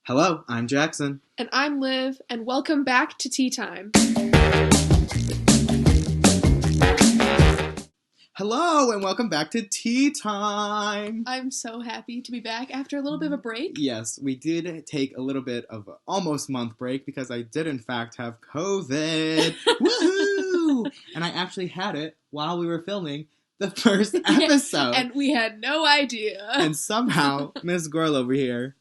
Hello, I'm Jackson. And I'm Liv, and welcome back to Tea Time. Hello, and welcome back to Tea Time. I'm so happy to be back after a little bit of a break. Yes, we did take a little bit of an almost month break because I did in fact have COVID. Woohoo! And I actually had it while we were filming the first episode. And we had no idea. And somehow, Miss Girl over here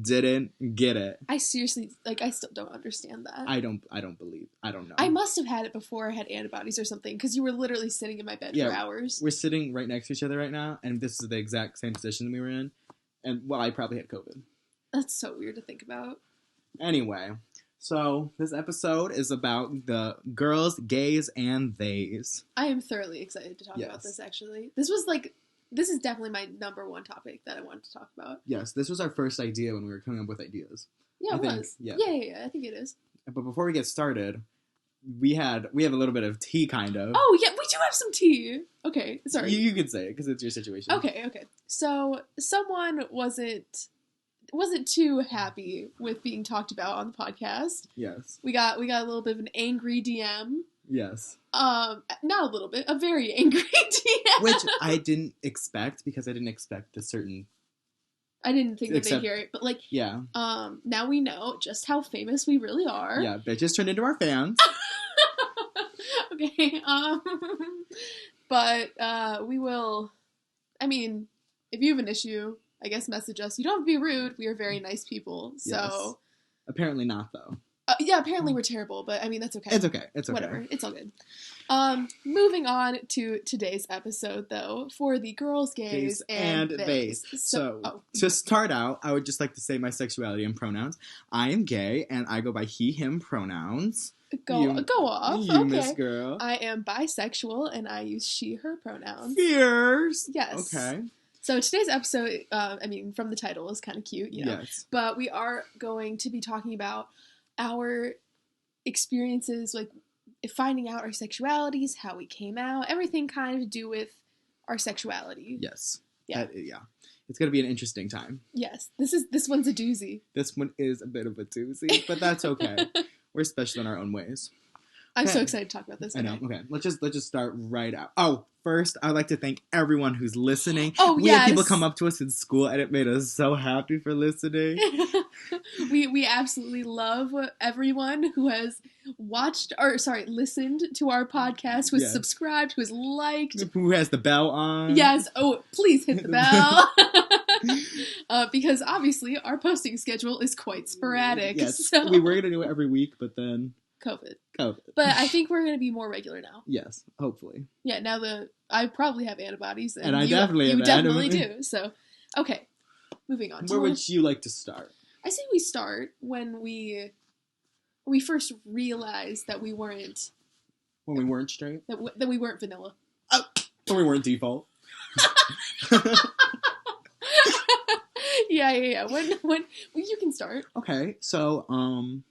didn't get it. I seriously, I still don't understand that. I don't know. I must have had it before I had antibodies or something, because you were literally sitting in my bed for hours. We're sitting right next to each other right now, and this is the exact same position we were in. And, well, I probably had COVID. That's so weird to think about. Anyway, so this episode is about the girls, gays, and theys. I am thoroughly excited to talk about this, actually. This is definitely my number one topic that I wanted to talk about. Yes, this was our first idea when we were coming up with ideas. Yeah, it was. Yeah, I think it is. But before we get started, we have a little bit of tea, kind of. Oh, yeah, we do have some tea. Okay, sorry. You can say it, because it's your situation. Okay. So, someone wasn't too happy with being talked about on the podcast. Yes. We got a little bit of an angry DM. Yes. Not a little bit, a very angry DM. Which I didn't expect, because I didn't expect a certain... I didn't think that they'd hear it, but yeah. Now we know just how famous we really are. Yeah, bitches turned into our fans. Okay, but we will, I mean, if you have an issue, I guess message us. You don't have to be rude. We are very nice people, so. Yes. Apparently not, though. Yeah, apparently we're terrible, but I mean, that's okay. It's okay. Whatever. It's all good. Moving on to today's episode, though, for the girls, gays, and theys. So, to start out, I would just like to say my sexuality and pronouns. I am gay, and I go by he, him pronouns. Go off. You, Miss Girl. I am bisexual, and I use she, her pronouns. Fierce. Yes. Okay. So today's episode, from the title, is kind of cute, you know. Yes. But we are going to be talking about our experiences, finding out our sexualities, how we came out, everything kind of to do with our sexuality. Yes. Yeah. It's going to be an interesting time. Yes. This one's a doozy. This one is a bit of a doozy, but that's okay. We're special in our own ways. I'm so excited to talk about this. I know. Okay. Let's just start right out. Oh, first, I'd like to thank everyone who's listening. Oh, we had people come up to us in school, and it made us so happy for listening. We absolutely love everyone who has listened to our podcast, who has subscribed, who has liked. Who has the bell on. Yes. Oh, please hit the bell. Because obviously our posting schedule is quite sporadic. Yes. So. We were going to do it every week, but then... COVID. But I think we're going to be more regular now. Yes, hopefully. Yeah, now that I probably have antibodies. And I definitely have definitely do. So, okay. Moving on. Where would you like to start? I say we start when we first realized that we weren't... When we weren't straight? That we weren't vanilla. Oh, when we weren't default. Yeah. When you can start. Okay, so,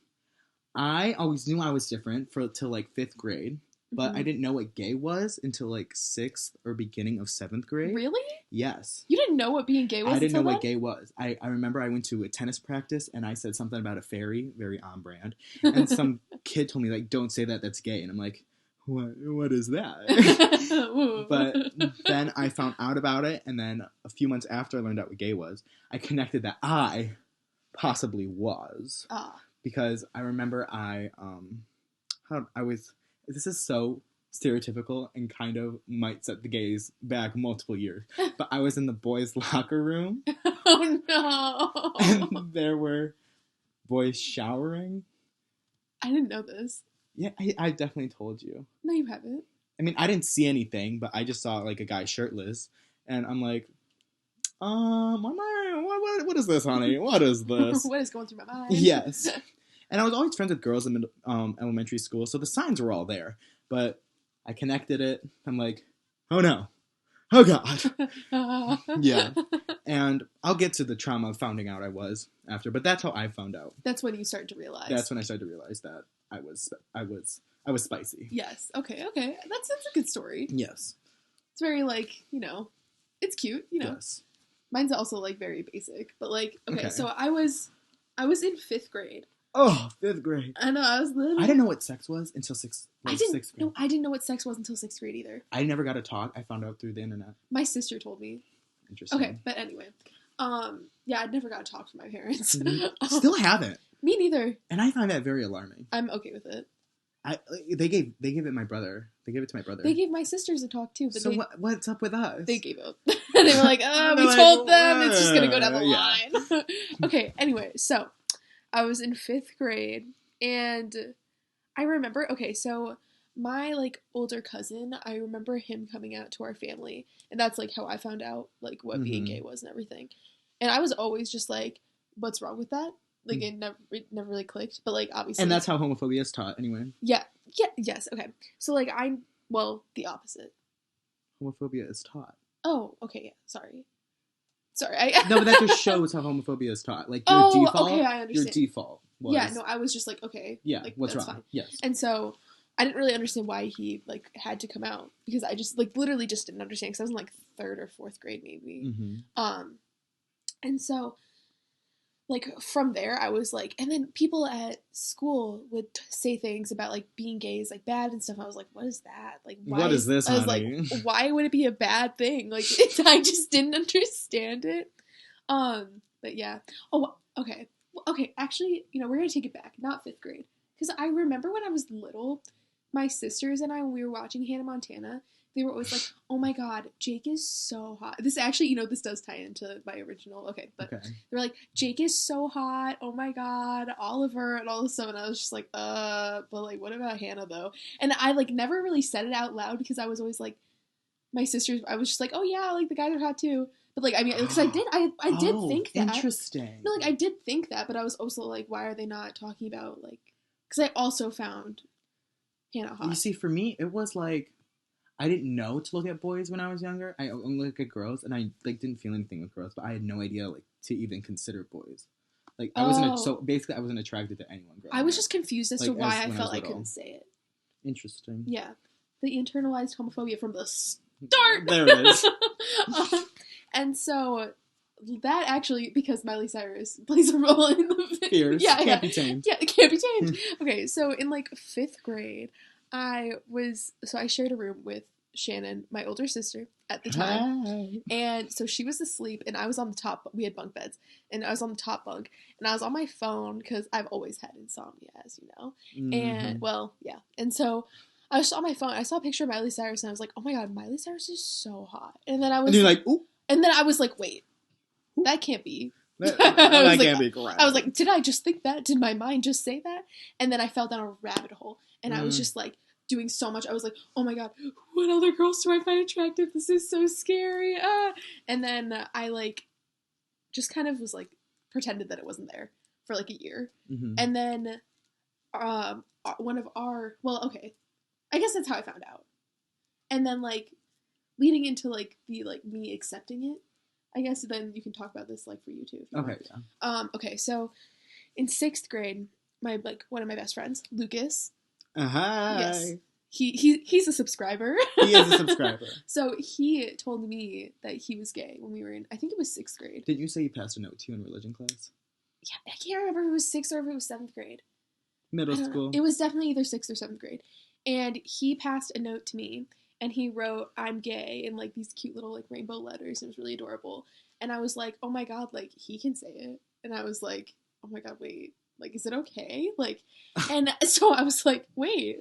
I always knew I was different till 5th grade, but I didn't know what gay was until 6th or beginning of 7th grade. Really? Yes. You didn't know what being gay was? I didn't know what gay was. I remember I went to a tennis practice and I said something about a fairy, very on brand, and some kid told me don't say that, that's gay, and I'm like, what is that? But then I found out about it, and then a few months after I learned out what gay was, I connected that I possibly was. Because I remember this is so stereotypical and kind of might set the gays back multiple years, but I was in the boys' locker room. Oh, no. And there were boys showering. I didn't know this. Yeah, I definitely told you. No, you haven't. I mean, I didn't see anything, but I just saw a guy shirtless, and I'm like, what is this, honey? What is this? What is going through my mind? Yes. And I was always friends with girls in elementary school, so the signs were all there. But I connected it. I'm like, oh no. Oh God. Yeah. And I'll get to the trauma of finding out I was after, but that's how I found out. That's when you started to realize. That's when I started to realize that I was spicy. Yes. Okay. That's a good story. Yes. It's very it's cute, Yes. Mine's also very basic, but okay. So I was I was in 5th grade. Oh, 5th grade. I know, I was little. I didn't know what sex was until 6th grade. No, I didn't know what sex was until 6th grade either. I never got to talk. I found out through the internet. My sister told me. Interesting. Okay, but anyway. Yeah, I never got to talk to my parents. Still haven't. Me neither. And I find that very alarming. I'm okay with it. They gave it my brother. They gave it to my brother. They gave my sisters a talk too, but so what's up with us? They gave up. They were like, we told them it's just gonna go down the line. Okay, anyway, so I was in 5th grade and I remember, okay, so my like older cousin, I remember him coming out to our family, and that's like how I found out like what being gay was and everything. And I was always just like, what's wrong with that? Like it never really clicked, but like obviously. And that's how homophobia is taught anyway. Yes, okay. So like the opposite. Homophobia is taught. Oh, okay, yeah. Sorry. No, but that just shows how homophobia is taught. Like your default. Okay, I understand. Your default was. Yeah, no, I was just like, okay. Yeah, like, what's that's wrong? Fine. Yes. And so I didn't really understand why he like had to come out, because I just like literally just didn't understand, because I was in like 3rd or 4th grade maybe. Mm-hmm. And so like from there I was like, and then people at school would say things about like being gay is like bad and stuff. I was like, what is that? Like, why what is this? I was honey? like, why would it be a bad thing? Like I just didn't understand it. But yeah. Oh, okay. Okay, actually, you know, we're gonna take it back. Not 5th grade, because I remember when I was little, my sisters and I, when we were watching Hannah Montana, they were always like, oh my god, Jake is so hot. This actually, you know, this does tie into my original. Okay, but they were like, Jake is so hot. Oh my god, Oliver, and all this stuff. And I was just like, but like, what about Hannah though? And I like never really said it out loud, because I was always like, my sisters, I was just like, oh yeah, like the guys are hot too. But like, I mean, because I did think that. Interesting. No, like I did think that, but I was also like, why are they not talking about like? Because I also found Hannah hot. You see, for me, it was like, I didn't know to look at boys when I was younger. I only looked at girls, and I like didn't feel anything with girls, but I had no idea like to even consider boys. Like I wasn't so basically I wasn't attracted to anyone. I was just confused as to why I felt I couldn't say it. Interesting. Yeah, the internalized homophobia from the start. There it is. And so that actually, because Miley Cyrus plays a role in the video. Fierce. Can't be tamed. Yeah, it can't be tamed. Okay, so in like 5th grade, I shared a room with Shannon, my older sister, at the time. Hi. And so she was asleep, and I was on the top. We had bunk beds, and I was on the top bunk, and I was on my phone, because I've always had insomnia, as you know. Mm-hmm. And, well, yeah. And so I was on my phone. I saw a picture of Miley Cyrus, and I was like, oh my god, Miley Cyrus is so hot. And then I was... And you're like, ooh. And then I was like, wait, that can't be. That can't be correct. I was like, did I just think that? Did my mind just say that? And then I fell down a rabbit hole, and I was just like doing so much. I was like, oh my god, what other girls do I find attractive? This is so scary. And then I like just kind of was like pretended that it wasn't there for like a year. Mm-hmm. And then one of our, well, okay, I guess that's how I found out. And then like leading into like the like me accepting it, I guess then you can talk about this like for you too. Okay, yeah. Okay, so in 6th grade, my like one of my best friends, Lucas. Hi. Yes. He's a subscriber. He is a subscriber. So he told me that he was gay when we were in, I think it was 6th grade. Didn't you say you passed a note to you in religion class? Yeah, I can't remember if it was 6th or if it was 7th grade. Middle school. It was definitely either 6th or 7th grade. And he passed a note to me, and he wrote, I'm gay, in like these cute little like rainbow letters. It was really adorable. And I was like, oh my god, like he can say it. And I was like, oh my god, wait, like is it okay? Like, and so I was like, wait,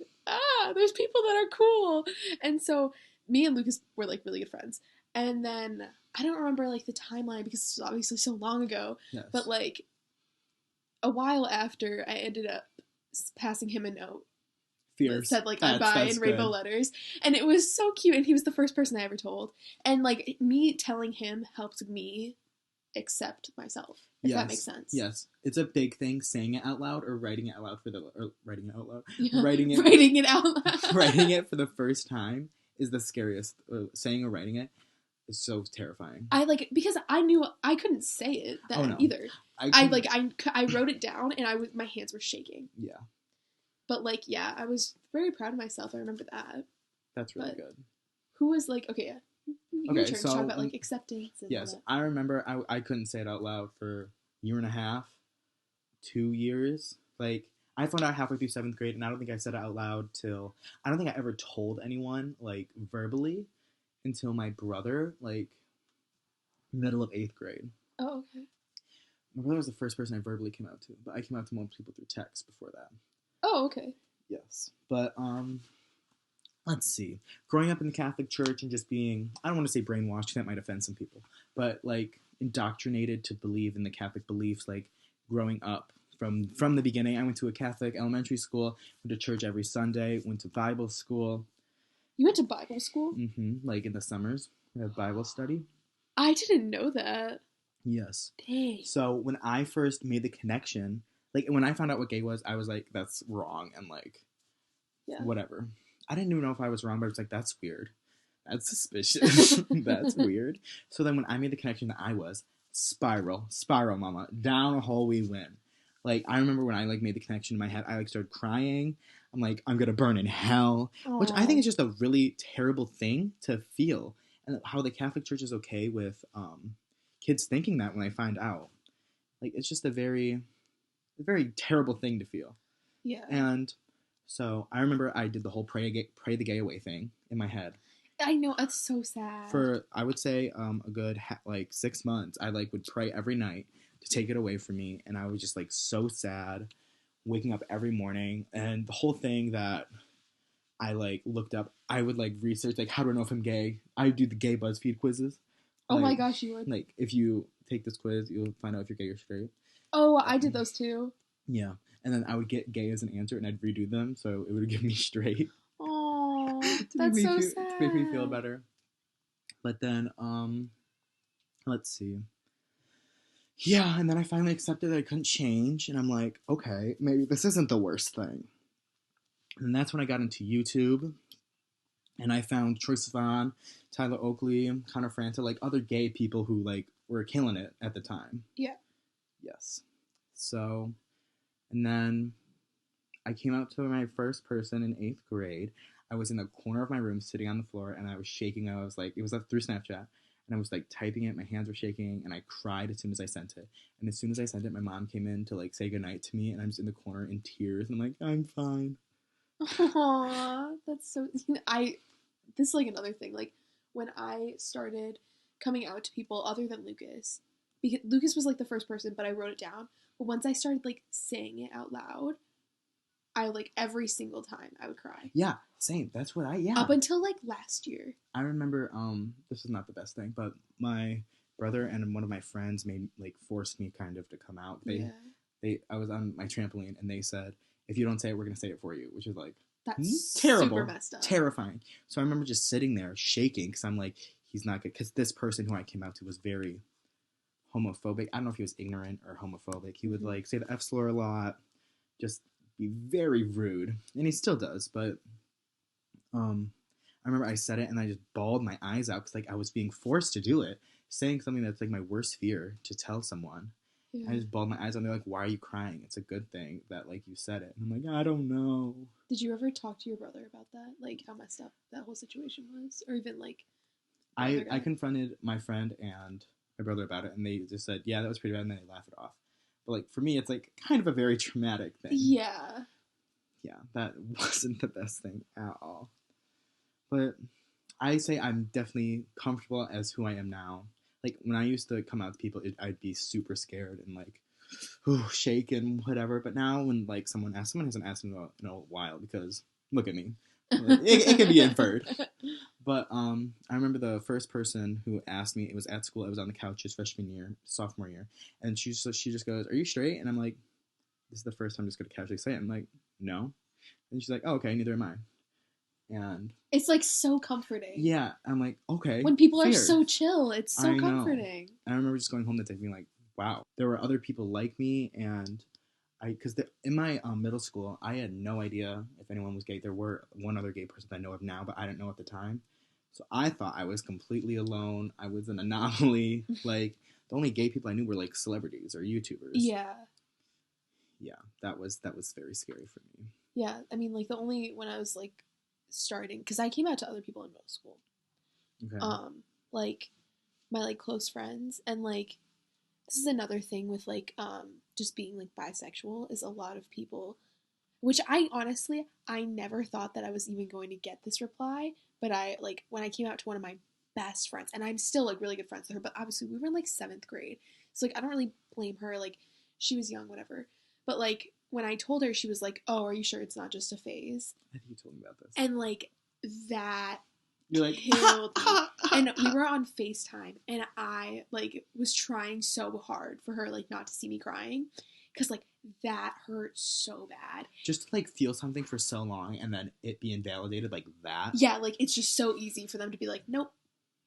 there's people that are cool. And so me and Lucas were like really good friends. And then I don't remember like the timeline, because this was obviously so long ago. Yes. But like a while after, I ended up passing him a note. Fierce. That said like I'm bi in rainbow letters, and it was so cute, and he was the first person I ever told, and like me telling him helped me accept myself, if that makes sense. Yes, it's a big thing saying it out loud or writing it out loud writing it out loud. Yeah. Writing it out loud. Writing it for the first time is the scariest. Saying or writing it is so terrifying. I like, because I knew I couldn't say it then either. I wrote it down, and my hands were shaking. Yeah. But, like, yeah, I was very proud of myself. I remember that. That's really good. Who was, like, okay, yeah. Your turn to talk about, like, acceptance. And yes, I remember I couldn't say it out loud for a year and a half. 2 years. Like, I found out halfway through 7th grade, and I don't think I said it out loud till, I don't think I ever told anyone, like, verbally until my brother, like, middle of 8th grade. Oh, okay. My brother was the first person I verbally came out to, but I came out to most people through text before that. Oh, okay. Yes. But, let's see. Growing up in the Catholic Church and just being, I don't want to say brainwashed, 'cause that might offend some people, but, like, indoctrinated to believe in the Catholic beliefs, like, growing up. From the beginning, I went to a Catholic elementary school, went to church every Sunday, went to Bible school. You went to Bible school? Like, in the summers, we have Bible study. I didn't know that. Yes. Dang. So when I first made the connection, like, when I found out what gay was, I was like, that's wrong, and, like, Yeah. whatever. I didn't even know if I was wrong, but I was like, that's weird. That's suspicious. That's weird. So then when I made the connection that I was, spiral, mama, down a hole we went. Like, I remember when I, like, made the connection in my head, I, like, started crying. I'm like, I'm gonna burn in hell. Aww. Which I think is just a really terrible thing to feel. And how the Catholic Church is okay with kids thinking that when they find out. Like, it's just a very terrible thing to feel. Yeah. And so I remember I did the whole pray the gay away thing in my head. I know, it's so sad. For, I would say, a good, 6 months, I, like, would pray every night to take it away from me, and I was just, like, so sad, waking up every morning, and the whole thing that I, like, looked up, I would, like, research, like, how do I know if I'm gay? I would do the gay BuzzFeed quizzes. Oh Like, my gosh, you would. like, if you take this quiz, you'll find out if you're gay or straight. Oh, I did those too. Yeah, and then I would get gay as an answer, and I'd redo them, so it would give me straight. Oh, that's so sad. To make me feel better. But then, let's see. Yeah, and then I finally accepted that I couldn't change, and I'm like, okay, maybe this isn't the worst thing. And that's when I got into YouTube, and I found Troye Sivan, Tyler Oakley, Connor Franta, like, other gay people who, like, were killing it at the time. Yeah. Yes. So, and then I came out to my first person in 8th grade. I was in the corner of my room sitting on the floor, and I was shaking. I was like, it was through Snapchat, and I was, like, typing it. My hands were shaking, and I cried as soon as I sent it. And as soon as I sent it, my mom came in to, like, say goodnight to me, and I'm just in the corner in tears, and I'm like, I'm fine. Aww, that's so. This is, like, another thing. Like, when I started coming out to people other than Lucas, because Lucas was, like, the first person, but I wrote it down. But once I started, like, saying it out loud, I, like, every single time I would cry. Yeah, same. That's what yeah. Up until, like, last year. I remember, this is not the best thing, but my brother and one of my friends forced me kind of to come out. I was on my trampoline, and they said, if you don't say it, we're going to say it for you, which is, like, that's terrible, super messed up. Terrifying. So I remember just sitting there shaking, because I'm like, he's not good, because this person who I came out to was very homophobic. I don't know if he was ignorant or homophobic. He would, like, say the F slur a lot, just be very rude, and he still does. But I remember I said it, and I just bawled my eyes out, because, like, I was being forced to do it, saying something that's, like, my worst fear to tell someone. Yeah. I just bawled my eyes out, and they're like, why are you crying? It's a good thing that, like, you said it. And I'm like, I don't know. Did you ever talk to your brother about that? Like, how messed up that whole situation was? Or even, like, I confronted my friend and my brother about it, and they just said, yeah, that was pretty bad, and then they laughed it off. But, like, for me, it's, like, kind of a very traumatic thing. Yeah. Yeah, that wasn't the best thing at all. But I say I'm definitely comfortable as who I am now. Like, when I used to come out to people, I'd be super scared and, like, shake and whatever. But now when, like, someone hasn't asked me in a while, because, look at me. It can be inferred. But I remember the first person who asked me, it was at school, I was on the couch his sophomore year, and she just goes, are you straight? And I'm like, this is the first time I'm just going to casually say it. I'm like, no. And she's like, oh, okay, neither am I. And it's, like, so comforting. Yeah, I'm like, okay. When people are so chill, it's so comforting. And I remember just going home that day being like, wow, there were other people like me, and because in my middle school, I had no idea if anyone was gay. There were one other gay person that I know of now, but I didn't know at the time. So I thought I was completely alone. I was an anomaly. Like, the only gay people I knew were, like, celebrities or YouTubers. Yeah. Yeah, that was very scary for me. Yeah, I mean, like, when I was, like, starting, because I came out to other people in middle school. Okay. Like, my, like, close friends, and, like, this is another thing with, like, just being like bisexual is a lot of people, which I honestly, I never thought that I was even going to get this reply, but I like when I came out to one of my best friends, and I'm still like really good friends with her, but obviously we were in like 7th grade, so like I don't really blame her, like she was young, whatever, but like when I told her, she was like, "Oh, are you sure it's not just a phase?" I think you told me about this. And like that You're like, killed me. And we were on FaceTime, and I like was trying so hard for her like not to see me crying, because like that hurt so bad. just to like feel something for so long and then it be invalidated like that. Yeah, like it's just so easy for them to be like, nope.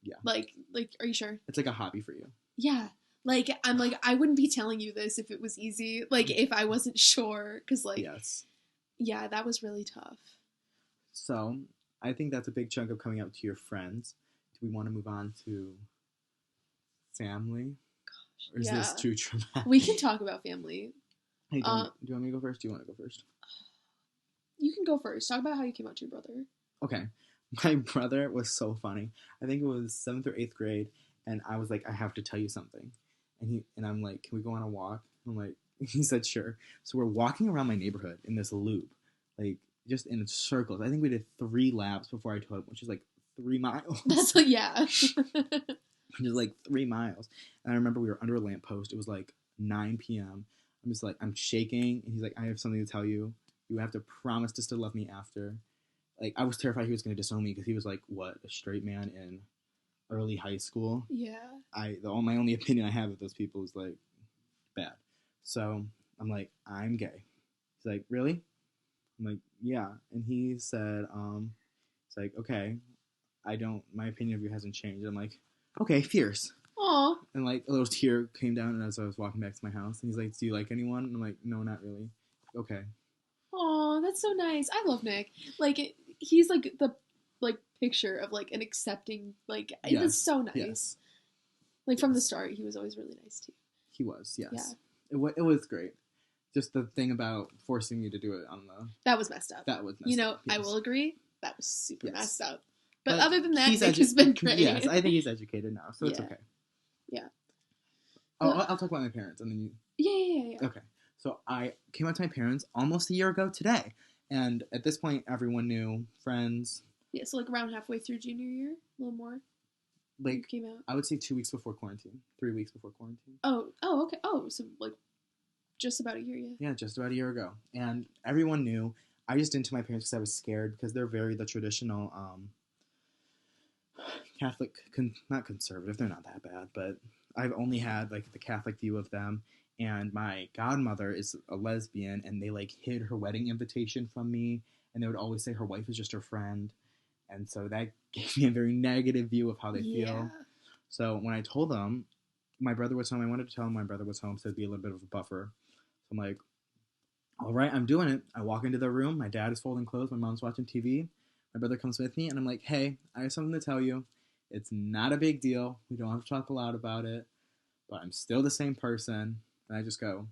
Yeah. Like, are you sure? It's like a hobby for you. Yeah. Like, I'm like, I wouldn't be telling you this if it was easy. Like, if I wasn't sure. Because, like, Yes. Yeah, that was really tough. So, I think that's a big chunk of coming out to your friends. Do we want to move on to family? Gosh. Or is this too traumatic? We can talk about family. Hey, do you want me to go first? Do you want to go first? You can go first. Talk about how you came out to your brother. Okay. My brother was so funny. I think it was 7th or 8th grade, and I was like, I have to tell you something. And I'm like, can we go on a walk? I'm like, he said, sure. So we're walking around my neighborhood in this loop, like just in circles. I think we did 3 laps before I told him, which is like 3 miles. That's like, yeah. Just like 3 miles. And I remember we were under a lamppost. It was like 9 p.m. I'm just like, I'm shaking. And he's like, I have something to tell you. You have to promise to still love me after. Like, I was terrified he was going to disown me because he was like, what, a straight man in early high school? Yeah. My only opinion I have of those people is like, bad. So I'm like, I'm gay. He's like, really? I'm like, yeah. And he said, it's like, okay, my opinion of you hasn't changed. I'm like, okay, fierce. Aw. And like a little tear came down as I was walking back to my house. And he's like, do you like anyone? And I'm like, no, not really. Okay. Aw, that's so nice. I love Nick. Like, he's like the like picture of like an accepting, like, it was so nice. Yes. Like from the start, he was always really nice too. He was, yes. Yeah. It was great. Just the thing about forcing me to do it on the... That was messed up. That was messed up. I will agree. That was super messed up. But other than that, Nick has been great. Yes, I think he's educated now, so it's okay. Yeah. Oh, I'll talk about my parents, and then you... Yeah. Okay. So I came out to my parents almost a year ago today. And at this point, everyone knew, friends. Yeah, so like around halfway through junior year, a little more. Like, came out. I would say 2 weeks before quarantine. 3 weeks before quarantine. Oh, okay. Oh, so like just about a year, yeah. Yeah, just about a year ago. And everyone knew. I just didn't tell my parents because I was scared because they're very the traditional Catholic, not conservative, they're not that bad, but I've only had like the Catholic view of them. And my godmother is a lesbian, and they like hid her wedding invitation from me, and they would always say her wife is just her friend. And so that gave me a very negative view of how they feel. So when I told them my brother was home, I wanted to tell him my brother was home, so it'd be a little bit of a buffer. So I'm like, all right, I'm doing it. I walk into the room. My dad is folding clothes. My mom's watching TV. My brother comes with me, and I'm like, hey, I have something to tell you. It's not a big deal. We don't have to talk a lot about it, but I'm still the same person. And I just go,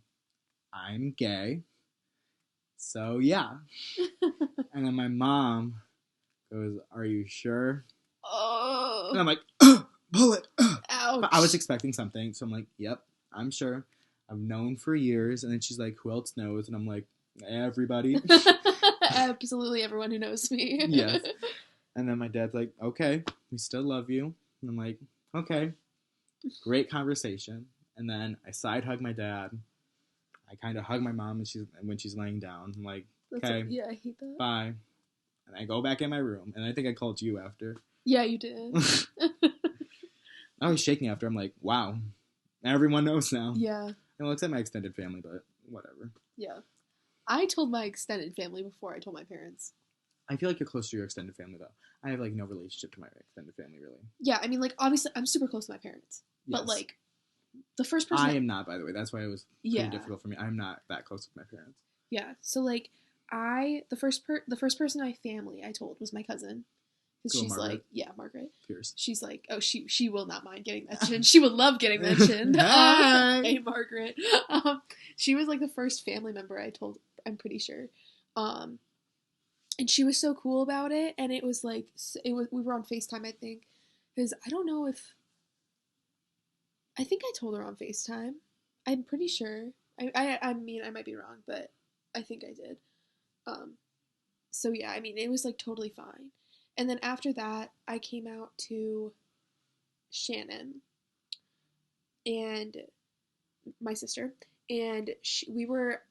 I'm gay. So, yeah. And then my mom goes, are you sure? Oh. And I'm like, bullet. Ouch. But I was expecting something. So I'm like, yep, I'm sure. I've known for years. And then she's like, who else knows? And I'm like, everybody. Absolutely everyone who knows me. Yes. And then my dad's like, okay, we still love you. And I'm like, okay. Great conversation. And then I side hug my dad. I kind of hug my mom when she's laying down. I'm like, okay, yeah, I hate that. bye. And I go back in my room. And I think I called you after. Yeah, you did. I was shaking after. I'm like, wow. Everyone knows now. Yeah. Well, except my extended family, but whatever. Yeah. I told my extended family before I told my parents. I feel like you're close to your extended family, though. I have, like, no relationship to my extended family, really. Yeah, I mean, like, obviously, I'm super close to my parents. Yes. But, like, the first person... I am not, by the way. That's why it was pretty difficult for me. I'm not that close with my parents. Yeah. So, like, the first person in my family I told was my cousin. Because she's Margaret. like, yeah, Margaret. Pierce. She's like, oh, she will not mind getting mentioned. She would love getting mentioned. Hey, Margaret. She was, like, the first family member I told, I'm pretty sure. And she was so cool about it, and it was like, we were on FaceTime, I think, because I don't know if, I think I told her on FaceTime. I'm pretty sure I mean, I might be wrong, but I think I did. So yeah, I mean, it was like totally fine. And then after that, I came out to Shannon and my sister, and we were.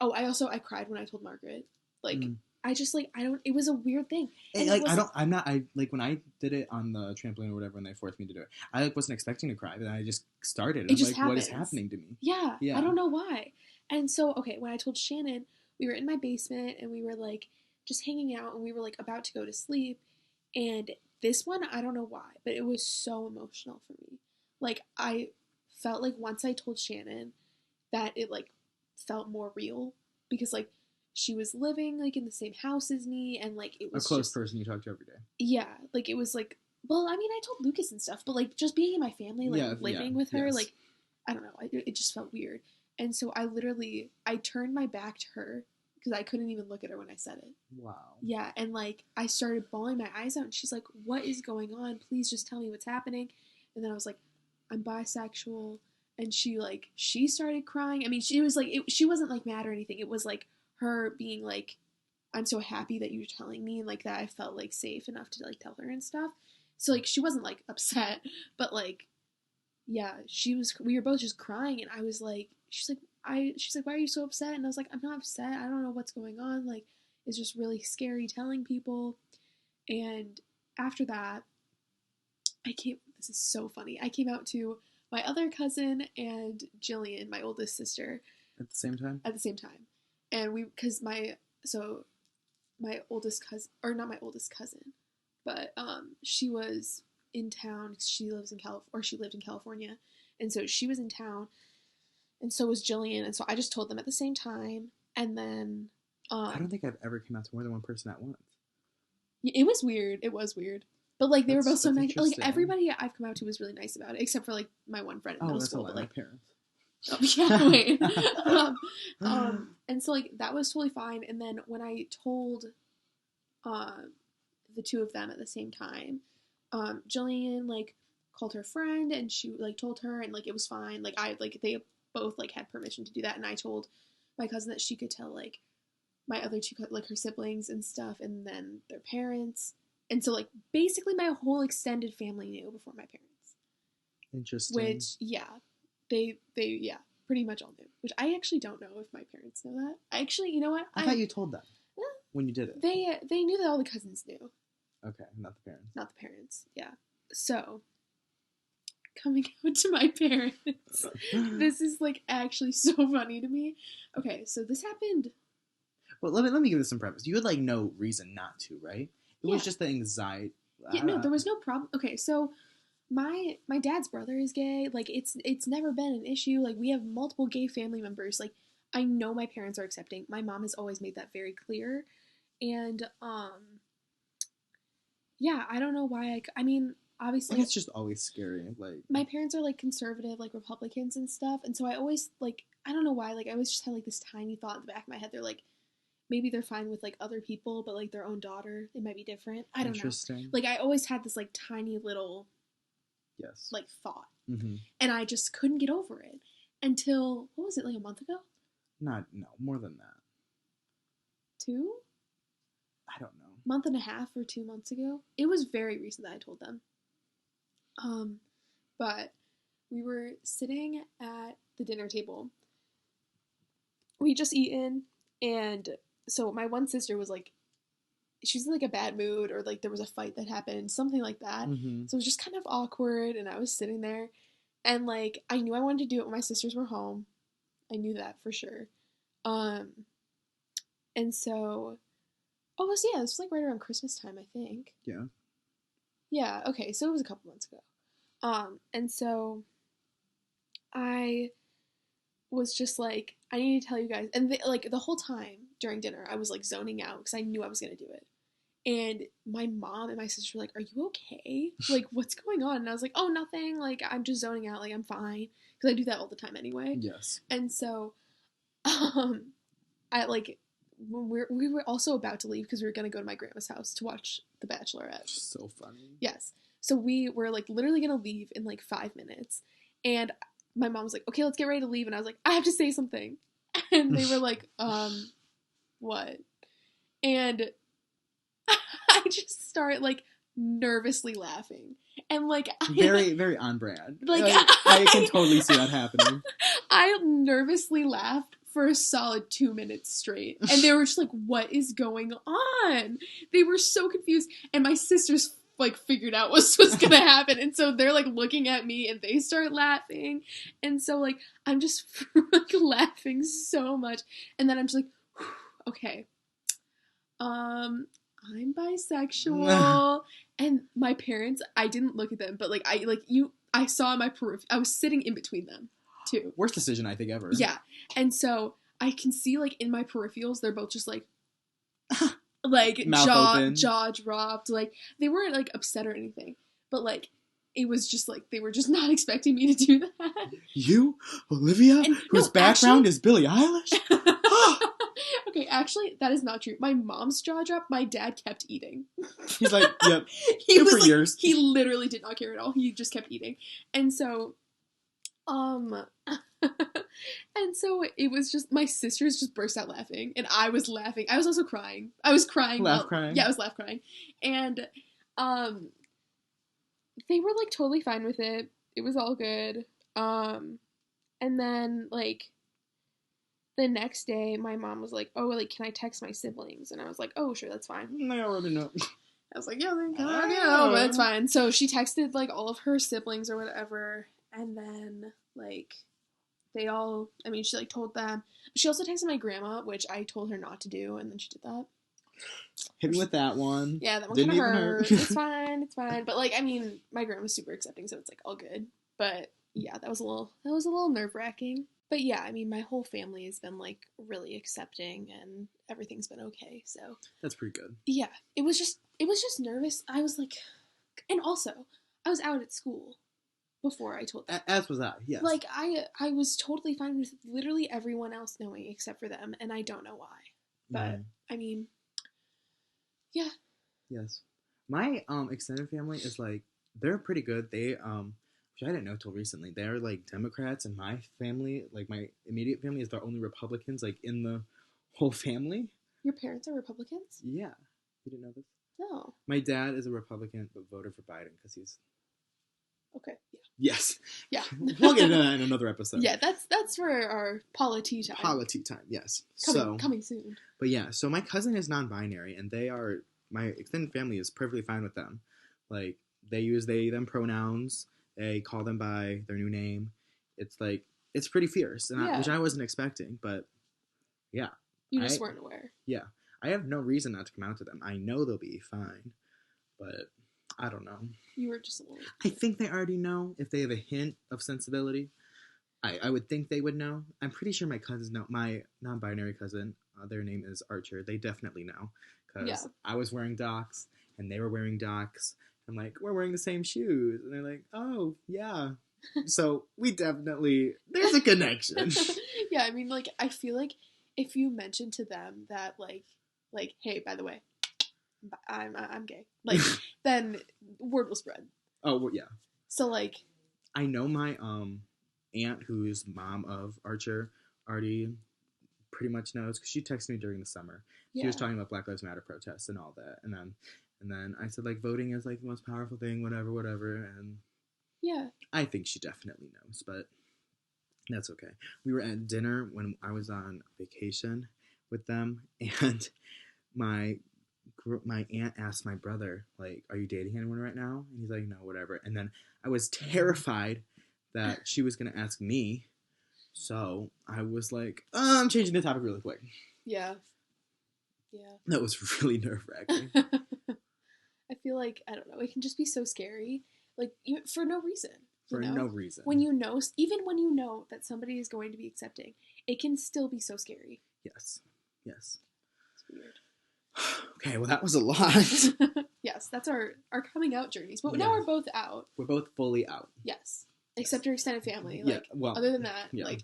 Oh, I cried when I told Margaret. Like, I just like I don't. It was a weird thing. And like I don't. I'm not. I like when I did it on the trampoline or whatever when they forced me to do it. I like wasn't expecting to cry, but then I just started. It I'm just like, happens. what is happening to me? Yeah, I don't know why. And so okay, when I told Shannon, we were in my basement and we were like just hanging out and we were like about to go to sleep. And this one, I don't know why, but it was so emotional for me. Like I felt like once I told Shannon that it like felt more real because like she was living like in the same house as me and like it was a close person you talk to every day. Yeah, like it was like well, I mean I told Lucas and stuff, but like just being in my family, like living with her, like I don't know, it just felt weird. And so I turned my back to her because I couldn't even look at her when I said it. Wow. Yeah, and like I started bawling my eyes out and she's like, "What is going on? Please just tell me what's happening." And then I was like, "I'm bisexual." And she started crying. I mean, she was like she wasn't like mad or anything. It was like her being like, "I'm so happy that you're telling me," and like that I felt like safe enough to like tell her and stuff. So like she wasn't like upset, but like yeah, we were both just crying and I was like she's like, "Why are you so upset?" And I was like, "I'm not upset. I don't know what's going on. Like it's just really scary telling people." And after that, this is so funny. I came out to my other cousin and Jillian, my oldest sister. At the same time? At the same time. And because my oldest cousin, or not my oldest cousin, but she was in town. She lives in she lived in California. And so she was in town. And so was Jillian. And so I just told them at the same time. And then... I don't think I've ever come out to more than one person at once. It was weird. It was weird. But like they were both so nice. Like everybody I've come out to was really nice about it, except for like my one friend in middle school. But like my parents. Oh, yeah, wait. And so like that was totally fine. And then when I told the two of them at the same time, Jillian like called her friend and she like told her and like it was fine. Like they both like had permission to do that, and I told my cousin that she could tell like my other two like her siblings and stuff, and then their parents. And so, like, basically my whole extended family knew before my parents. Interesting. Which, yeah, they pretty much all knew. Which I actually don't know if my parents know that. I actually, you know what? I thought you told them when you did it. They knew that all the cousins knew. Okay, not the parents. Not the parents, yeah. So, coming out to my parents. This is, like, actually so funny to me. Okay, so this happened... Well, let me give this some preface. You had, like, no reason not to, right? It was just the anxiety. Yeah, no, there was no problem. Okay, so my dad's brother is gay. Like, it's never been an issue. Like, we have multiple gay family members. Like, I know my parents are accepting. My mom has always made that very clear. And, yeah, I don't know why I mean, obviously... It's just always scary. Like, my parents are, like, conservative, like, Republicans and stuff. And so I always, like, I don't know why. Like, I always just had, like, this tiny thought in the back of my head. They're, like... Maybe they're fine with, like, other people, but, like, their own daughter, it might be different. I don't know. Interesting. Like, I always had this, like, tiny little, like, thought. Mm-hmm. And I just couldn't get over it until, what was it, like a month ago? No, more than that. 2? I don't know. Month and a half or 2 months ago. It was very recent that I told them. But we were sitting at the dinner table. We just eaten, and... So my one sister was like, she was in like a bad mood or like there was a fight that happened, something like that. Mm-hmm. So it was just kind of awkward and I was sitting there and like I knew I wanted to do it when my sisters were home. I knew that for sure. And so, this was like right around Christmas time, I think. Yeah. Yeah, okay, so it was a couple months ago. And so I was just like, I need to tell you guys, and like the whole time during dinner, I was like zoning out because I knew I was gonna do it. And my mom and my sister were like, "Are you okay? Like, what's going on?" And I was like, "Oh, nothing. Like, I'm just zoning out. Like, I'm fine." Because I do that all the time anyway. Yes. And so, I like when we were also about to leave because we were gonna go to my grandma's house to watch The Bachelorette. So funny. Yes. So we were like literally gonna leave in like 5 minutes, and my mom was like, okay, let's get ready to leave. And I was like, I have to say something. And they were like, what? And I just start like nervously laughing. And like very, very on brand. Like, I can totally see that happening. I nervously laughed for a solid 2 minutes straight. And they were just like, what is going on? They were so confused. And my sisters like figured out what's gonna happen. And so they're like looking at me and they start laughing. And so like I'm just like laughing so much. And then I'm just like, okay. I'm bisexual. And my parents, I didn't look at them, but like I saw my peripheral. I was sitting in between them too. Worst decision I think ever. Yeah. And so I can see like in my peripherals, they're both just like like jaw dropped. Like they weren't like upset or anything, but like it was just like they were just not expecting me to do that. You, Olivia, whose background is Billie Eilish? Okay, actually, that is not true. My mom's jaw dropped. My dad kept eating. He's like, yep. He was for like, years. He literally did not care at all. He just kept eating. And so, and so it was just, my sisters just burst out laughing. And I was laughing. I was also crying. I was crying. Crying. Yeah, I was laugh crying. And, they were like totally fine with it. It was all good. And then like, the next day, my mom was like, oh, like, can I text my siblings? And I was like, oh, sure, that's fine. I already know. I was like, yeah, I already know, but it's fine. So she texted, like, all of her siblings or whatever, and then, like, they all, I mean, she, like, told them. She also texted my grandma, which I told her not to do, and then she did that. Hit me with that one. Yeah, that one kind of hurt. It's fine. But, like, I mean, my grandma's super accepting, so it's, like, all good. But, yeah, that was a little nerve-wracking. But yeah, I mean, my whole family has been, like, really accepting, and everything's been okay, so. That's pretty good. Yeah, it was just nervous. I was, like, and also, I was out at school before I told them. As was I, yes. Like, I was totally fine with literally everyone else knowing except for them, and I don't know why. But, I mean, yeah. Yes. My, extended family is, like, they're pretty good. They, which I didn't know till recently. They're like Democrats, and my family, like my immediate family, is the only Republicans like in the whole family. Your parents are Republicans? Yeah, you didn't know this? No. My dad is a Republican, but voted for Biden because he's. Okay. Yeah. Yes. Yeah. We'll get into that in another episode. Yeah, that's for our polity time. Polity time, yes. Coming soon. But yeah, so my cousin is non-binary, and my extended family is perfectly fine with them. Like they use they them pronouns. They call them by their new name. It's like, it's pretty fierce, and which I wasn't expecting, but yeah. You just weren't aware. Yeah. I have no reason not to come out to them. I know they'll be fine, but I don't know. You were just a little... I think they already know if they have a hint of sensibility. I would think they would know. I'm pretty sure my cousins know. My non-binary cousin, their name is Archer. They definitely know, because I was wearing Docs, and they were wearing Docs. I'm like, we're wearing the same shoes. And they're like, oh, yeah. So we definitely, there's a connection. Yeah, I mean, like, I feel like if you mention to them that, like, hey, by the way, I'm gay, like, then word will spread. Oh, well, yeah. So, like. I know my aunt, who's mom of Archer, already pretty much knows, because she texted me during the summer. She was talking about Black Lives Matter protests and all that. And then I said, like, voting is, like, the most powerful thing, whatever, and yeah. I think she definitely knows, but that's okay. We were at dinner when I was on vacation with them, and my aunt asked my brother, like, are you dating anyone right now? And he's like, no, whatever. And then I was terrified that she was going to ask me, so I was like, I'm changing the topic really quick. Yeah. That was really nerve-wracking. I feel like, I don't know, it can just be so scary. Like, for no reason. No reason. When you know, even when you know that somebody is going to be accepting, it can still be so scary. Yes. It's weird. Okay, well, that was a lot. Yes, that's our coming out journeys. But now we're both out. We're both fully out. Yes. Except your extended family. Like, well, other than that, like,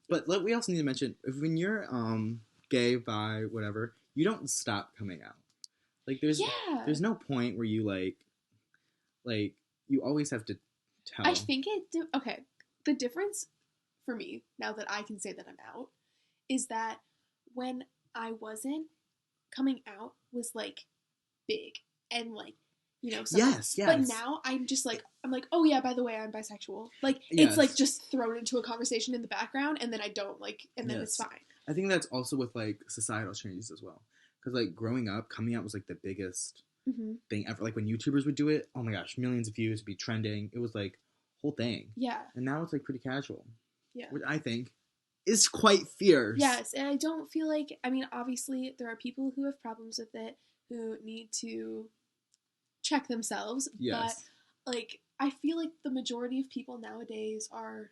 But we also need to mention, when you're gay, bi, whatever, you don't stop coming out. Like, there's no point where you, like, you always have to tell. I think okay, the difference for me, now that I can say that I'm out, is that when I wasn't, coming out was, like, big and, like, you know, something. Yes, yes. But now I'm just, like, I'm like, oh, yeah, by the way, I'm bisexual. Like, Yes. it's, like, just thrown into a conversation in the background, and then I don't, like, and then it's Yes. fine. I think that's also with, like, societal changes as well. Because, like, growing up, coming out was, like, the biggest Mm-hmm. thing ever. Like, when YouTubers would do it, oh my gosh, millions of views, it'd be trending. It was, like, whole thing. Yeah. And now it's, like, pretty casual. Yeah. Which I think is quite fierce. Yes, and I don't feel like, I mean, obviously, there are people who have problems with it, who need to check themselves, Yes. but, like, I feel like the majority of people nowadays are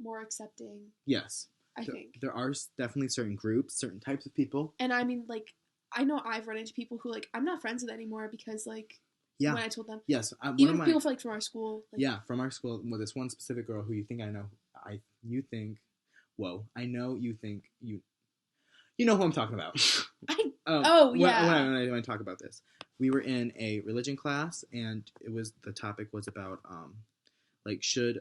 more accepting, Yes. I think. There are definitely certain groups, certain types of people. And I mean, like, I know I've run into people who, like, I'm not friends with anymore because, like, Yeah. when I told them. Yes. One Even of my, people like from our school. Like, yeah, from our school, with this one specific girl who you think I know, you think, whoa, I know you think you know who I'm talking about. When I talk about this, we were in a religion class, and the topic was about like, should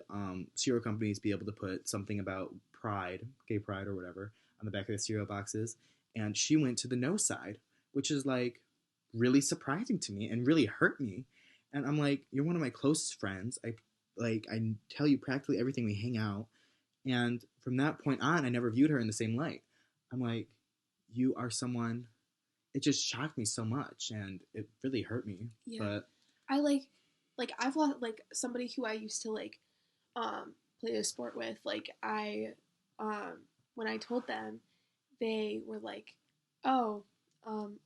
cereal companies be able to put something about pride, gay pride or whatever, on the back of the cereal boxes, and she went to the no side, which is, like, really surprising to me and really hurt me. And I'm like, you're one of my closest friends. I tell you practically everything, we hang out. And from that point on, I never viewed her in the same light. I'm like, you are someone, it just shocked me so much, and it really hurt me. Yeah. But I I've lost, like, somebody who I used to, like, play a sport with, like, when I told them, they were like, oh,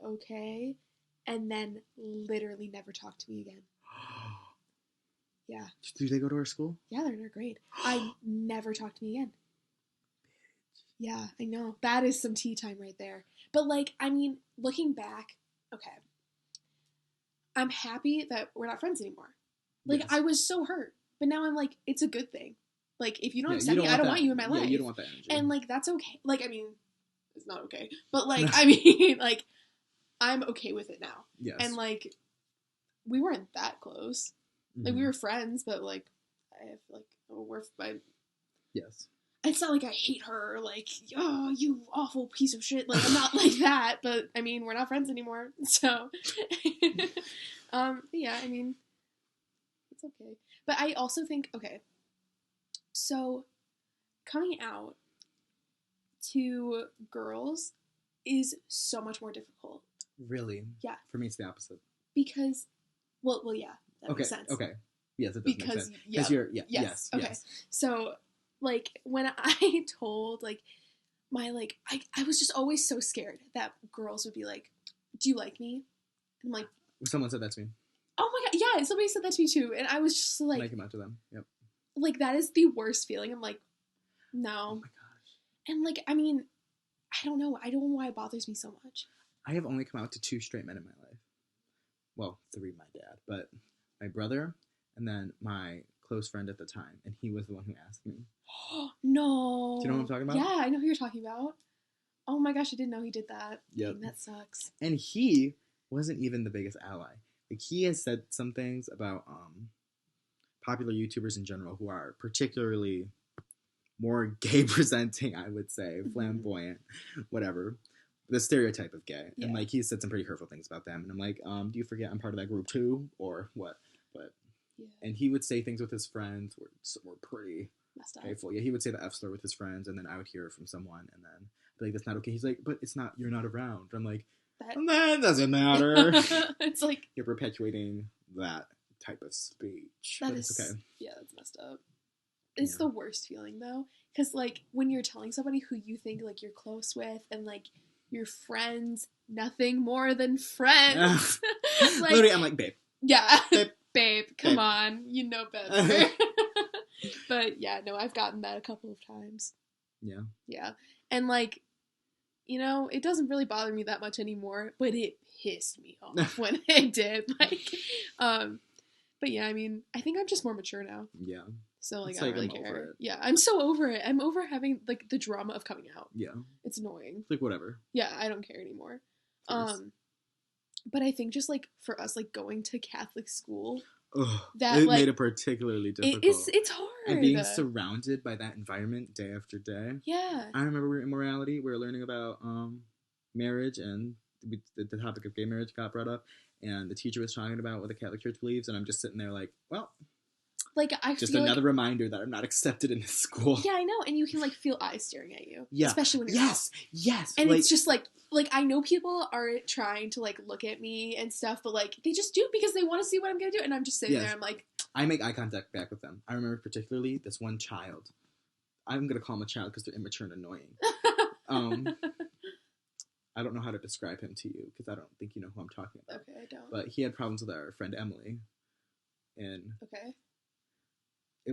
okay, and then literally never talked to me again. Yeah. Do they go to our school? Yeah, they're in our grade. I never talked to me again. Yeah, I know. That is some tea time right there. But, like, I mean, looking back, okay, I'm happy that we're not friends anymore. Like, Yes. I was so hurt. But now I'm like, it's a good thing. Like, if you don't Yeah, accept me, I don't want you in my Yeah, life. you don't want that energy. And, like, that's okay. Like, I mean, it's not okay. But, like, I mean, like, I'm okay with it now. Yes. And, like, we weren't that close. Like, we were friends, but, like, I have, like, yes. It's not like I hate her, or, like, oh, you awful piece of shit. Like, I'm not like that, but, I mean, we're not friends anymore, so. Yeah, I mean, it's okay. But I also think, okay, so coming out to girls is so much more difficult. Really? Yeah. For me, it's the opposite. Because, well, yeah, that Okay. makes sense. Okay. Yes, it does make sense. Yeah. Because you're, Yes. yes. Okay. So, like, when I told, like, my, like, I was just always so scared that girls would be like, do you like me? And I'm like, Someone said that to me. oh my god, yeah, somebody said that to me too. And I was just like, When I came out to them. Yep. like, that is the worst feeling. I'm like, Oh no. my gosh. And, like, I mean, I don't know. I don't know why it bothers me so much. I have only come out to 2 straight men in my life. Well, 3, my dad, but my brother, and then my close friend at the time, and he was the one who asked me. No. Do you know what I'm talking about? Yeah, I know who you're talking about. Oh my gosh, I didn't know he did that. Yep. Dang, that sucks. And he wasn't even the biggest ally. Like, he has said some things about popular YouTubers in general who are particularly more gay presenting, I would say, flamboyant, whatever. The stereotype of gay. Yeah. And, like, he said some pretty hurtful things about them. And I'm like, do you forget I'm part of that group too? Or what? But, Yeah. and he would say things with his friends were pretty Messed up. hateful. Yeah, he would say the F slur with his friends, and then I would hear it from someone, and then I'd be like, that's not okay. He's like, but it's not, you're not around. I'm like, that doesn't matter. It's like, You're perpetuating that type of speech. that But is, it's okay. yeah, that's messed up. It's Yeah. the worst feeling, though. Because, like, when you're telling somebody who you think, like, you're close with, and, like, your friends, nothing more than friends. Like, Literally, I'm like, babe. yeah. Babe. Babe, come Babe. on. You know better. But, yeah, no, I've gotten that a couple of times. Yeah. Yeah. And, like, you know, it doesn't really bother me that much anymore, but it pissed me off when it did. Like, but yeah, I mean, I think I'm just more mature now. Yeah. So, like, It's I don't like, really I'm care. over it. Yeah, I'm so over it. I'm over having, like, the drama of coming out. Yeah. It's annoying. Like, whatever. Yeah, I don't care anymore. Of course. But I think just, like, for us, like, going to Catholic school Ugh, that it like made it particularly difficult. it's hard. And being surrounded by that environment day after day. Yeah. I remember we were in morality. We were learning about marriage, and the topic of gay marriage got brought up, and the teacher was talking about what the Catholic Church believes, and I'm just sitting there like, well, like I just feel another reminder that I'm not accepted in this school. Yeah, I know, and you can like feel eyes staring at you. Yeah, especially when you're yes, and it's just like I know people are trying to like look at me and stuff, but like they just do it because they want to see what I'm gonna do, and I'm just sitting there. I'm like, I make eye contact back with them. I remember particularly this one child. I'm gonna call him a child because they're immature and annoying. I don't know how to describe him to you because I don't think you know who I'm talking about. Okay, I don't. But he had problems with our friend Emily, and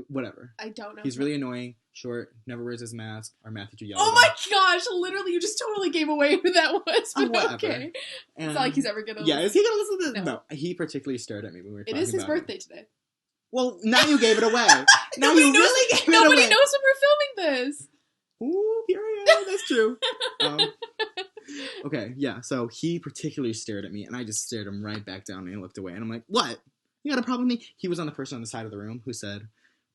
whatever. I don't know. He's really annoying, short, never wears his mask. Our math teacher yelled. Oh my gosh! Literally, you just totally gave away who that was. But whatever. Okay. And, it's not like he's ever gonna. Yeah, is he gonna listen to this? No. He particularly stared at me when we were talking about it. It is his birthday today. Well, now you gave it away. Now Nobody you knows, really gave it away. Nobody knows when we're filming this. Ooh, here I am. That's true. Okay, yeah. So he particularly stared at me, and I just stared him right back down, and he looked away, and I'm like, "What? You got a problem with me?" He was on the person on the side of the room who said,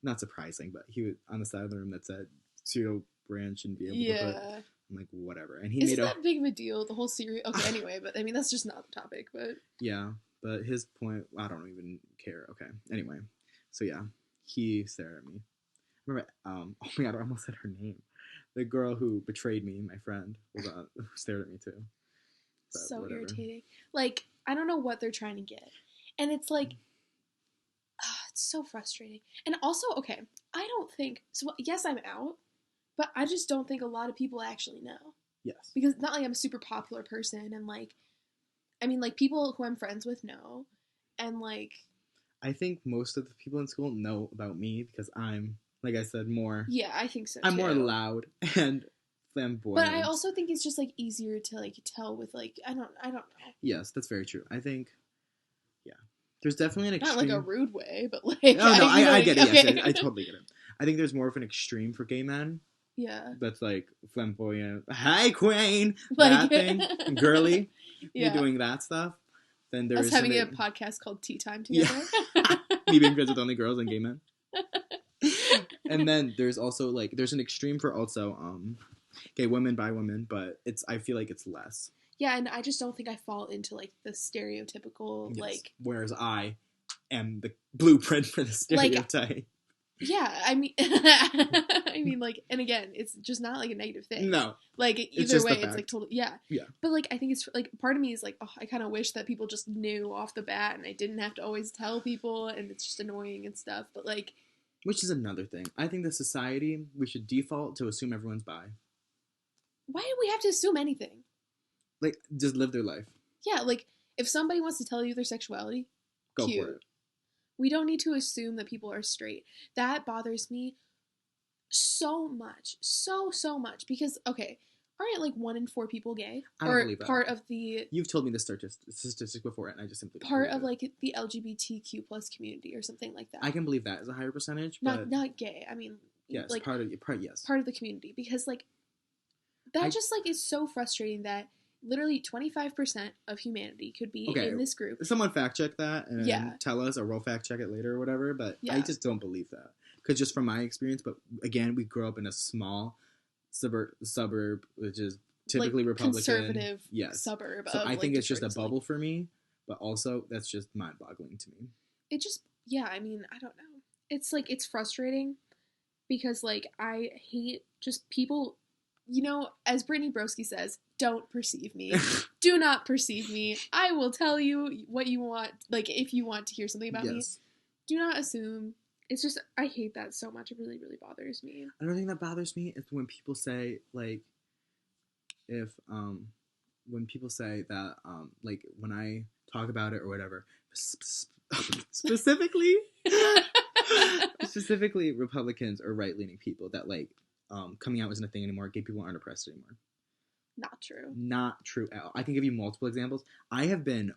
not surprising, but he was on the side of the room that said cereal brand shouldn't be able to put. I'm like, whatever. And he Isn't that big of a deal? The whole cereal. Okay, anyway, but I mean that's just not the topic. But yeah, but his point, I don't even care. Okay, anyway, so yeah, he stared at me. Remember, oh my god, I almost said her name. The girl who betrayed me, my friend, stared at me too. But so whatever. irritating. Like, I don't know what they're trying to get. And it's like, it's so frustrating. And also, okay, I don't think, so yes, I'm out, but I just don't think a lot of people actually know. Yes. Because it's not like I'm a super popular person, and like, I mean, like, people who I'm friends with know, and like... I think most of the people in school know about me because I'm, like I said, more... Yeah, I think so, I'm too. more loud and flamboyant. But I also think it's just, like, easier to, like, tell with, like, I don't know. Yes, that's very true. I think, yeah. There's definitely an extreme... Not, like, a rude way, but, like... No, I get it, okay. yes. I totally get it. I think there's more of an extreme for gay men. Yeah. That's, like, flamboyant. Hi, queen! Like, that thing. Girly. Yeah. Me doing that stuff. Then there's us having a podcast called Tea Time together. Yeah. Me being friends with only girls and gay men. And then there's also, like, there's an extreme for also gay women, bi women, but I feel like it's less. Yeah, and I just don't think I fall into, like, the stereotypical, Yes. like... Whereas I am the blueprint for the stereotype. Like, yeah, I mean, like, and again, it's just not, like, a negative thing. No. Like, either way, it's, like, totally... Yeah. Yeah. But, like, I think it's, like, part of me is, like, oh, I kind of wish that people just knew off the bat, and I didn't have to always tell people, and it's just annoying and stuff, but, like... Which is another thing. I think the society, we should default to assume everyone's bi. Why do we have to assume anything? Like, just live their life. Yeah, like, if somebody wants to tell you their sexuality, Go cute. for it. We don't need to assume that people are straight. That bothers me so much. So much. Because, okay, aren't, like, 1 in 4 people gay? I don't believe that. Part of the... You've told me this statistic before, and I just simply don't part believe of, it. like, the LGBTQ plus community or something like that. I can believe that as a higher percentage, but... Not gay. I mean... Yes, like, yes. Part of the community. Because, like, that just, like, is so frustrating that literally 25% of humanity could be in this group. Someone fact check that and tell us, or we'll fact check it later or whatever, but I just don't believe that. Because just from my experience, but again, we grew up in a small suburb, which is typically like Republican. Conservative suburb. So I think it's just a bubble like, for me, but also that's just mind-boggling to me. It just, I mean, I don't know. It's like, it's frustrating because like, I hate just people, you know, as Brittany Broski says, don't perceive me. Do not perceive me. I will tell you what you want. Like, if you want to hear something about me, do not assume. It's just, I hate that so much. It really, really bothers me. Another thing that bothers me is when people say, like, when people say that, like, when I talk about it or whatever, specifically Republicans or right-leaning people, that, like, coming out isn't a thing anymore. Gay people aren't oppressed anymore. Not true. Not true at all. I can give you multiple examples. I have been,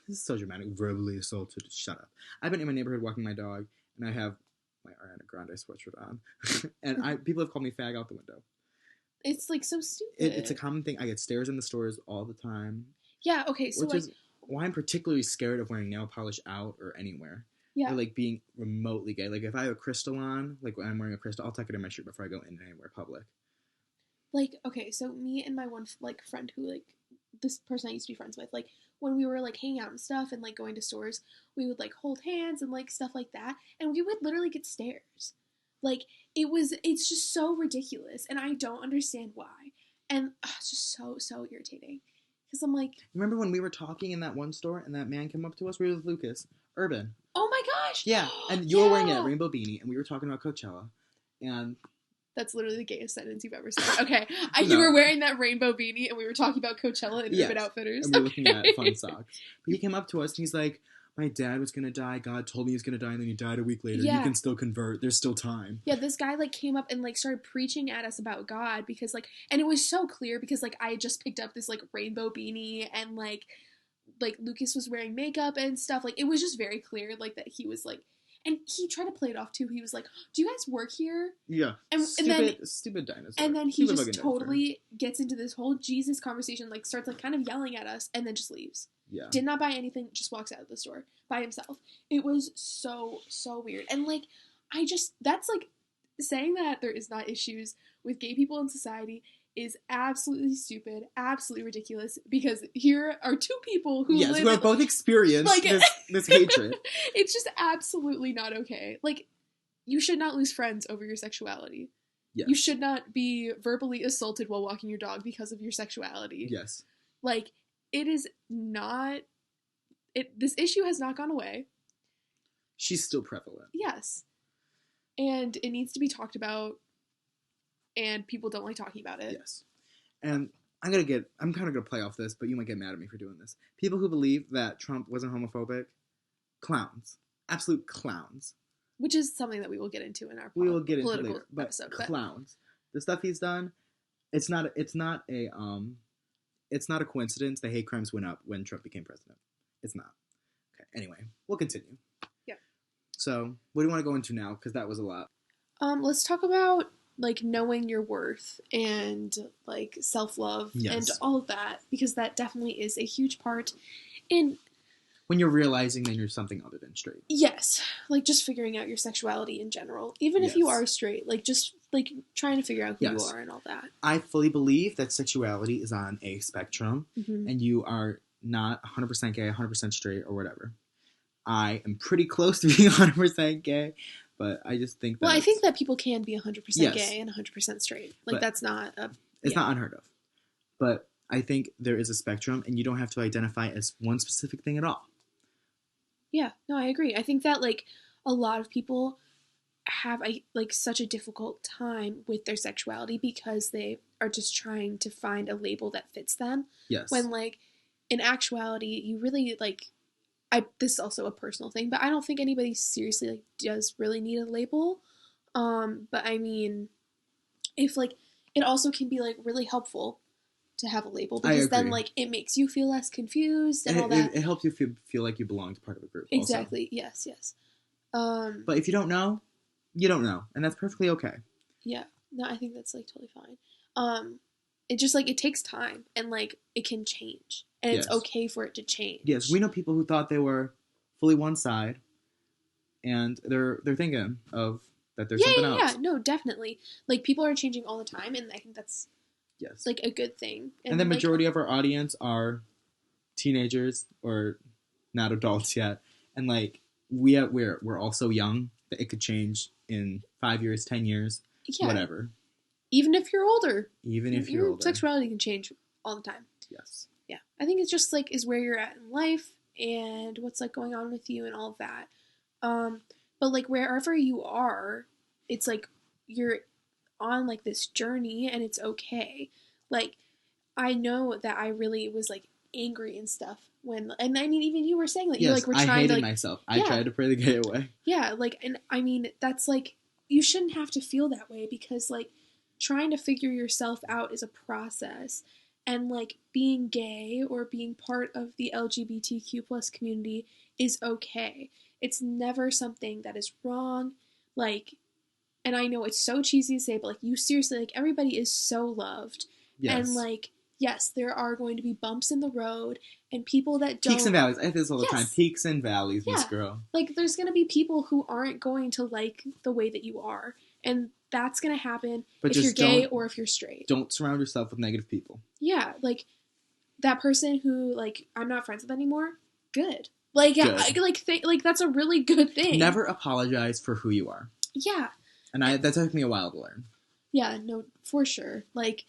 this is so dramatic, verbally assaulted. Shut up. I've been in my neighborhood walking my dog, and I have my Ariana Grande sweatshirt on. And people have called me fag out the window. It's, like, so stupid. It's a common thing. I get stares in the stores all the time. Yeah, okay, so, which is why I'm particularly scared of wearing nail polish out or anywhere. Yeah. Or like being remotely gay. Like if I have a crystal on, like when I'm wearing a crystal, I'll tuck it in my shirt before I go in anywhere public. Like, okay, so me and my one like friend who like this person I used to be friends with, like when we were like hanging out and stuff and like going to stores, we would like hold hands and like stuff like that, and we would literally get stares. Like it's just so ridiculous, and I don't understand why, and it's just so irritating because I'm like, Remember when we were talking in that one store and that man came up to us? We were with Lucas Urban. oh my gosh, Yeah, and you were wearing a rainbow beanie, and we were talking about Coachella, and that's literally the gayest sentence you've ever said. Okay, you were wearing that rainbow beanie, and we were talking about Coachella and Urban Outfitters. And we were looking at fun socks. But he came up to us, and he's like, my dad was going to die. God told me he was going to die, and then he died a week later. Yeah. You can still convert. There's still time. Yeah, this guy, like, came up and, like, started preaching at us about God because, like, and it was so clear because, like, I had just picked up this, like, rainbow beanie and, like, Lucas was wearing makeup and stuff. Like, it was just very clear, like, that he was, like, and he tried to play it off, too. He was like, do you guys work here? Yeah. And stupid dinosaur. And then he just totally gets into this whole Jesus conversation, like, starts, like, kind of yelling at us and then just leaves. Yeah. Did not buy anything, just walks out of the store by himself. It was so weird. And, like, that's, like, saying that there is not issues with gay people in society is absolutely stupid, absolutely ridiculous, because here are two people who who have both experienced like, this hatred. It's just absolutely not okay. Like, you should not lose friends over your sexuality. Yes. You should not be verbally assaulted while walking your dog because of your sexuality. Yes. Like, it is not... This issue has not gone away. She's still prevalent. Yes. And it needs to be talked about, and people don't like talking about it. Yes. And I'm kind of going to play off this, but you might get mad at me for doing this. People who believe that Trump wasn't homophobic, clowns. Absolute clowns. Which is something that we will get into in our political later, episode. Clowns. The stuff he's done, it's not a coincidence that hate crimes went up when Trump became president. It's not. Okay, anyway, we'll continue. Yeah. So, what do you want to go into now? Because that was a lot. Let's talk about, like, knowing your worth and, like, self-love and all of that, because that definitely is a huge part in... When you're realizing that you're something other than straight. Yes. Like, just figuring out your sexuality in general. Even if you are straight. Like, just, like, trying to figure out who you are and all that. I fully believe that sexuality is on a spectrum, and you are not 100% gay, 100% straight, or whatever. I am pretty close to being 100% gay, but I just think that... Well, I think that people can be 100% gay and 100% straight. Like, that's not a... It's not unheard of. But I think there is a spectrum, and you don't have to identify as one specific thing at all. Yeah, no, I agree. I think that, like, a lot of people have, like, such a difficult time with their sexuality because they are just trying to find a label that fits them. Yes. When, like, in actuality, you really, like... this is also a personal thing, but I don't think anybody seriously, like, does really need a label. But I mean, if, like, it also can be, like, really helpful to have a label because then, like, it makes you feel less confused and all that. It helps you feel like you belong to part of a group. Exactly. Also. Yes. But if you don't know, you don't know, and that's perfectly okay. Yeah. No, I think that's, like, totally fine. It just, like, it takes time and, like, it can change. And it's okay for it to change. Yes, we know people who thought they were fully one side, and they're thinking of that there's something else. Yeah, no, definitely. Like, people are changing all the time, and I think that's like a good thing. And the majority of our audience are teenagers or not adults yet, and like we're all so young that it could change in 5 years, 10 years, whatever. Even if you're older. Your sexuality can change all the time. Yes. Yeah. I think it's just, like, is where you're at in life and what's, like, going on with you and all of that. But, like, wherever you are, it's, like, you're on, like, this journey and it's okay. Like, I know that I really was, like, angry and stuff and I mean, even you were saying that you, like, were trying to, I hated like... myself. I tried to pray the gay away. Yeah, like, and I mean, that's, like, you shouldn't have to feel that way because, like, trying to figure yourself out is a process. And, like, being gay or being part of the LGBTQ plus community is okay. It's never something that is wrong. Like, and I know it's so cheesy to say, but, like, you seriously, like, everybody is so loved. Yes. And, like, yes, there are going to be bumps in the road and people that don't. Peaks and valleys. I say this all the time. Yes. Peaks and valleys, Miss Yeah. Girl. Like, there's going to be people who aren't going to like the way that you are. And that's going to happen But if you're just gay or if you're straight. don't surround yourself with negative people. Yeah, like, that person who, like, I'm not friends with anymore, good. Like, Good. like that's a really good thing. Never apologize for who you are. Yeah. And that took me a while to learn. Yeah, no, for sure. Like,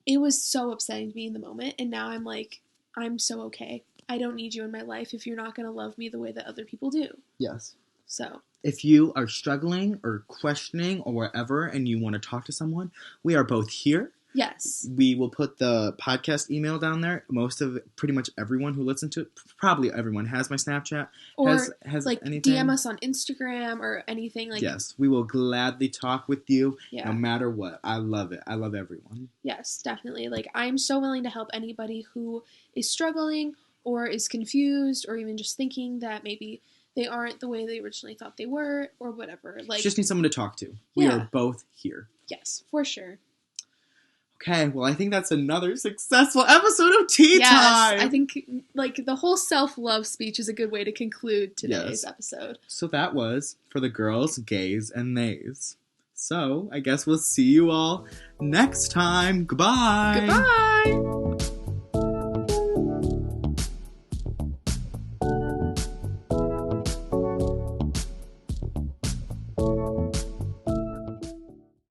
it was so upsetting to me in the moment, and now I'm like, I'm so okay. I don't need you in my life if you're not going to love me the way that other people do. Yes. So. If you are struggling or questioning or whatever and you want to talk to someone, we are both here. Yes. We will put the podcast email down there. Pretty much everyone who listens to it, probably everyone has my Snapchat. Or has like anything. DM us on Instagram or anything. Like, yes, we will gladly talk with you yeah. no matter what. I love it. I love everyone. Yes, definitely. Like, I'm so willing to help anybody who is struggling or is confused or even just thinking that maybe they aren't the way they originally thought they were or whatever. Like, Just need someone to talk to. We Yeah. are both here. Yes, for sure. Okay, well, I think that's another successful episode of Tea Yes, Time. I think, like, the whole self-love speech is a good way to conclude today's Yes. episode. So that was for the girls, gays, and nays. So I guess we'll see you all next time. Goodbye. Goodbye!